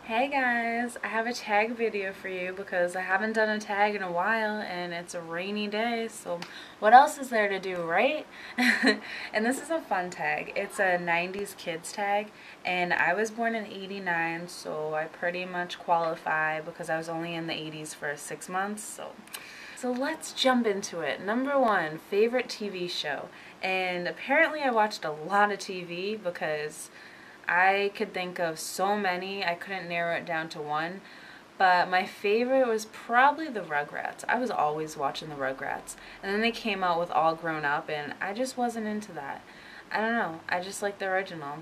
Hey guys, I have a tag video for you because I haven't done a tag in a while and it's a rainy day, so what else is there to do, right? And this is a fun tag. It's a 90s kids tag and I was born in 89, so I pretty much qualify because I was only in the 80s for 6 months, so let's jump into it. Number one, favorite TV show. And apparently I watched a lot of TV because I could think of so many, I couldn't narrow it down to one. But my favorite was probably the Rugrats. I was always watching the Rugrats. And then they came out with All Grown Up, and I just wasn't into that. I don't know, I just liked the original.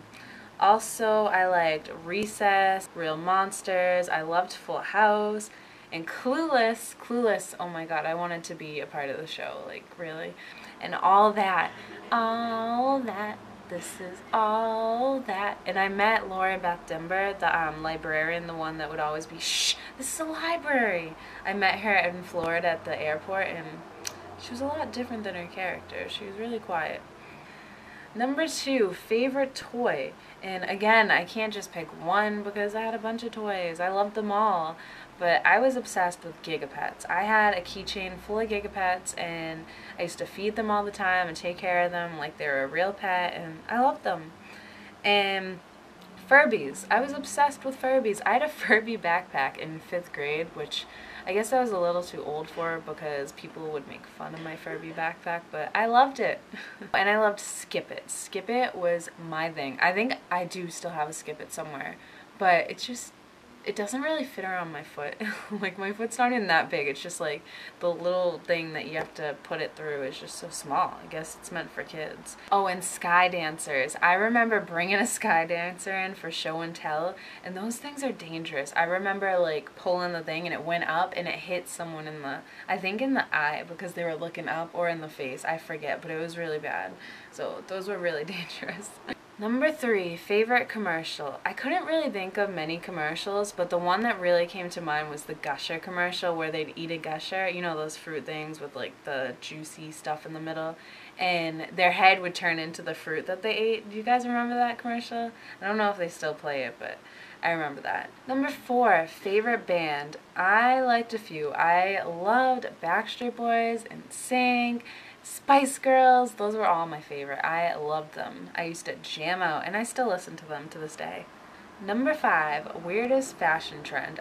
Also, I liked Recess, Real Monsters, I loved Full House, and Clueless. Clueless, oh my god, I wanted to be a part of the show, like, really. And all that. All that. This is all that. And I met Laura Beth Dimber, the librarian, the one that would always be, shh, this is a library. I met her in Florida at the airport, and she was a lot different than her character. She was really quiet. Number two, favorite toy. And again, I can't just pick one because I had a bunch of toys. I loved them all. But I was obsessed with Gigapets. I had a keychain full of Gigapets and I used to feed them all the time and take care of them like they were a real pet, and I loved them. And Furbies. I was obsessed with Furbies. I had a Furby backpack in 5th grade, which I guess I was a little too old for because people would make fun of my Furby backpack, but I loved it. And I loved Skip It. Skip It was my thing. I think I do still have a Skip It somewhere, but it doesn't really fit around my foot. Like, my foot's not even that big. It's just like the little thing that you have to put it through is just so small. I guess it's meant for kids. Oh, and sky dancers. I remember bringing a sky dancer in for show and tell, and those things are dangerous. I remember like pulling the thing and it went up and it hit someone in the, I think in the eye because they were looking up, or in the face. I forget, but it was really bad. So those were really dangerous. Number three, favorite commercial. I couldn't really think of many commercials, but the one that really came to mind was the Gusher commercial where they'd eat a Gusher. You know, those fruit things with like the juicy stuff in the middle, and their head would turn into the fruit that they ate. Do you guys remember that commercial? I don't know if they still play it, but I remember that. Number four, favorite band. I liked a few. I loved Backstreet Boys and NSYNC, Spice Girls. Those were all my favorite. I loved them. I used to jam out, and I still listen to them to this day. Number five, weirdest fashion trend.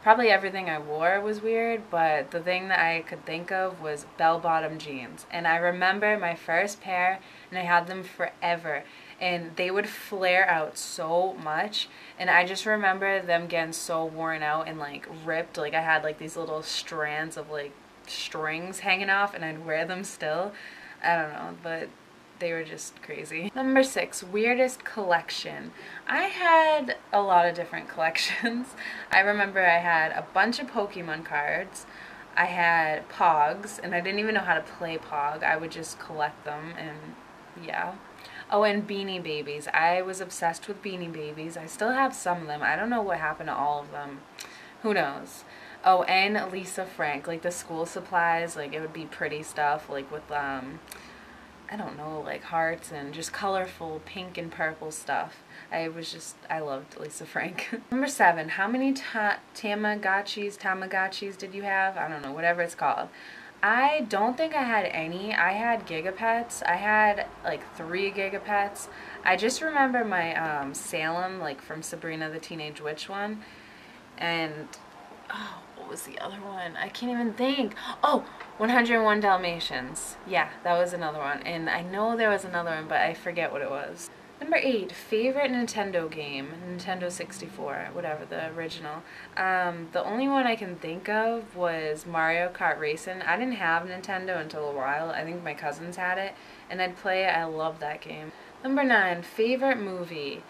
Probably everything I wore was weird, but the thing that I could think of was bell-bottom jeans. And I remember my first pair, and I had them forever, and they would flare out so much, and I just remember them getting so worn out and like ripped. Like, I had like these little strands of like strings hanging off, and I'd wear them still. I don't know, but they were just crazy. Number six, weirdest collection. I had a lot of different collections. I remember I had a bunch of Pokemon cards. I had Pogs, and I didn't even know how to play Pog. I would just collect them, and yeah. Oh, and Beanie Babies. I was obsessed with Beanie Babies. I still have some of them. I don't know what happened to all of them. Who knows? Oh, and Lisa Frank, like the school supplies, like it would be pretty stuff, like with, I don't know, like hearts and just colorful pink and purple stuff. I loved Lisa Frank. Number seven, how many Tamagotchis did you have? I don't know, whatever it's called. I don't think I had any. I had Gigapets. I had like 3 Gigapets. I just remember my Salem, like from Sabrina the Teenage Witch one, and oh, what was the other one? I can't even think. Oh, 101 Dalmatians. Yeah, that was another one. And I know there was another one, but I forget what it was. Number 8, favorite Nintendo game. Nintendo 64, whatever, the original. The only one I can think of was Mario Kart Racing. I didn't have Nintendo until a while. I think my cousins had it, and I'd play it. I loved that game. Number 9, favorite movie.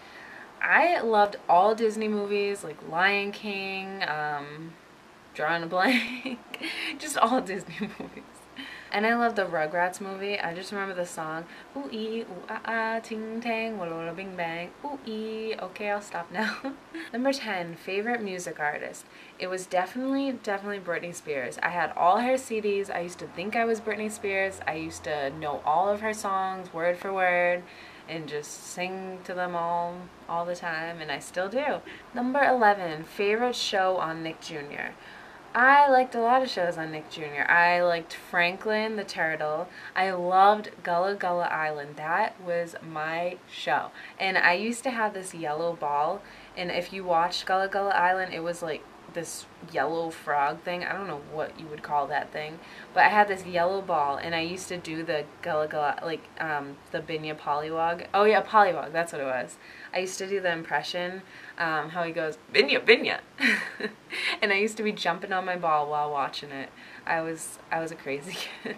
I loved all Disney movies, like Lion King, drawing a blank, just all Disney movies. And I love the Rugrats movie. I just remember the song, ooh ee, ooh ah ah, ting tang, walla walla bing bang, ooh ee. Okay, I'll stop now. Number 10, favorite music artist. It was definitely Britney Spears. I had all her CDs. I used to think I was Britney Spears. I used to know all of her songs, word for word. and just sing to them all the time, and I still do. Number 11, favorite show on Nick Jr. I liked a lot of shows on Nick Jr. I liked Franklin the Turtle. I loved Gullah Gullah Island. That was my show. And I used to have this yellow ball, and if you watched Gullah Gullah Island, it was like this yellow frog thing. I don't know what you would call that thing, but I had this yellow ball, and I used to do the Gullah Gullah, like the Binya Pollywog. Oh yeah, Pollywog, that's what it was. I used to do the impression, how he goes, Binya, Binya. And I used to be jumping on my ball while watching it. I was a crazy kid.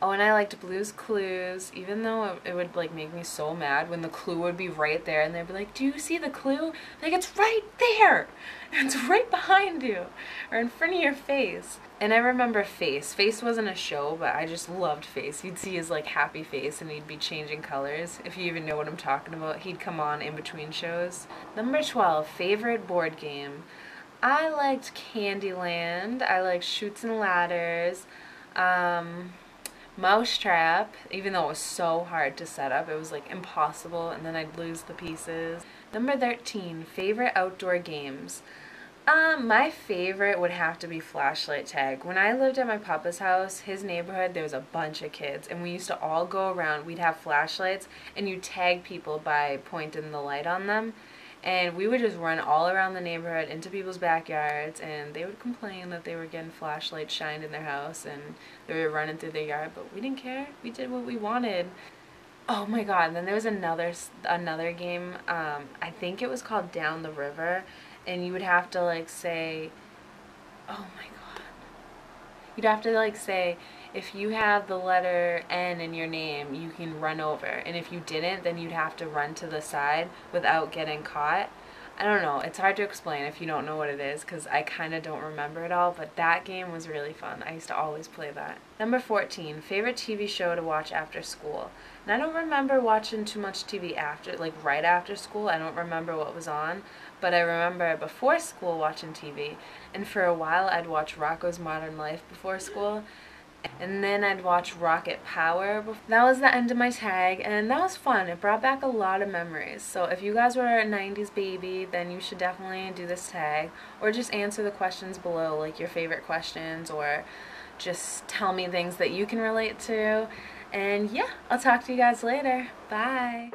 Oh, and I liked Blue's Clues, even though it would like make me so mad when the clue would be right there and they'd be like, do you see the clue? Like, it's right there! It's right behind you! Or in front of your face. And I remember Face. Face wasn't a show, but I just loved Face. You'd see his like happy face and he'd be changing colors. If you even know what I'm talking about, he'd come on in between shows. Number 12, favorite board game. I liked Candyland. I liked Chutes and Ladders. Mousetrap, even though it was so hard to set up, it was like impossible, and then I'd lose the pieces. Number 13, favorite outdoor games. My favorite would have to be flashlight tag. When I lived at my papa's house, his neighborhood, there was a bunch of kids, and we used to all go around. We'd have flashlights, and you tag people by pointing the light on them. And we would just run all around the neighborhood into people's backyards, and they would complain that they were getting flashlights shined in their house and they were running through their yard, but we didn't care. We did what we wanted. Oh my god, and then there was another game, I think it was called Down the River, and you would have to like say, oh my god. You'd have to like say, if you have the letter N in your name, you can run over. And if you didn't, then you'd have to run to the side without getting caught. I don't know. It's hard to explain if you don't know what it is, because I kind of don't remember it all, but that game was really fun. I used to always play that. Number 14, favorite TV show to watch after school. And I don't remember watching too much TV after, like right after school. I don't remember what was on, but I remember before school watching TV. And for a while, I'd watch Rocko's Modern Life before school. And then I'd watch Rocket Power. That was the end of my tag, and that was fun. It brought back a lot of memories. So if you guys were a 90s baby, then you should definitely do this tag. Or just answer the questions below, like your favorite questions, or just tell me things that you can relate to. And yeah, I'll talk to you guys later. Bye!